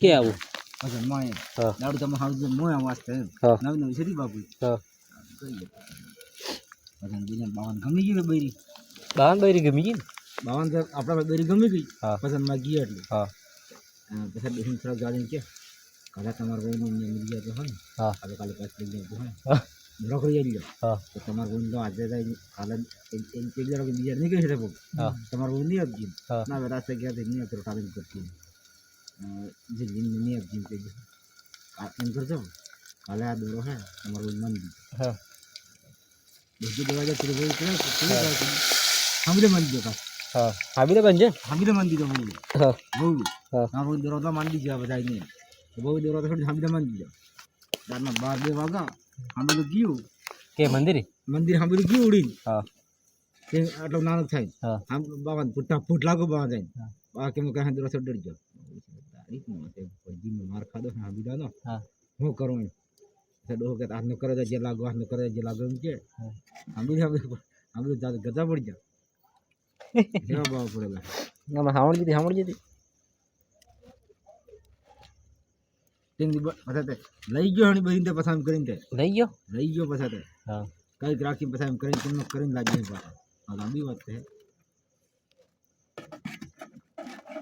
કે આવું પછી મોય હા દાડુ તમે હાઉસ મોય વાસ્તે હા નવી નવી છે બાપુ હા કહીએ પછી બીજા બાવન ગમી ગઈ બૈરી બાવન બૈરી ગમી ગઈ ને બાવન તો આપણા બૈરી ગમી ગઈ હા પસંદ માં ગઈ એટલે હા પછી બેસીને થોડા ગાડીને કે કાલે તમારે બહુ મિલી ગયા તો હોય હા કાલે કાલે પાસ લઈ ગયા તો હોય હા રોકડી આવી ગયો હા તો તમારે બહુ તો આજે કાલે બીજા નહીં કહી શકે હા તમારે બહુ નહીં આપજી હા ના હવે રાસ્તે ગયા નહીં હતો કાલે કરતી જિંદગી નહીં આપજી એમ કરજો કાલે આ દોરો હે તમારું મન દી હા બીજું દવા જાય તું સાંભળે મન દીધો કા હા હાબી બનજે સાંભળે મન દીધો બહુ હા બહુ હા ના બહુ દોરો તો માંડી ગયા બધા નહીં બહુ દોરો તો સાંભળે મન દીધો રાતના 12 વાગ્યા સાંભળ્યું ગયું કે મંદિર સાંભળ્યું ગયું ઉડીને હા તે આટલો નાનો થાય હા આમ બાબા ફૂટ લાગો બાબા જાય હા બા કે કઈ દોરો ડરી ગયો માર ખાધો સાંભળી દાદો હા હું કરું ડોહો કે હાથ ન કરે જે લાગો હાથ ન કરે જે લાગો એમ કે સાંભળ્યું ગજા પડી જાય જેવા બાવા પડેલા આમાં સાંભળી જતી લઈ ગયો હણી બધી પસંદ કરીને લઈ ગયો લઈ ગયો પછી હા કઈક રાખી પસંદ કરીને તમને કરીને લાગી પાછા લાંબી વાત છે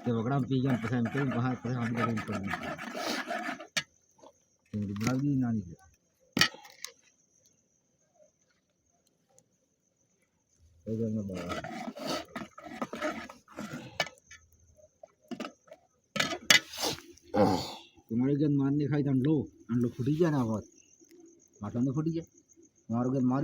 તે વગડામ પી ગયા પસંદ કરીને બહાર પછી આંબી કરીને પડી બનાવી નાની છે તમારે ઘર મારને ખાઈ તો અંડલો ફૂટી જાય ને આ વાત માટલો ફૂટી જાય મારું ઘર મારી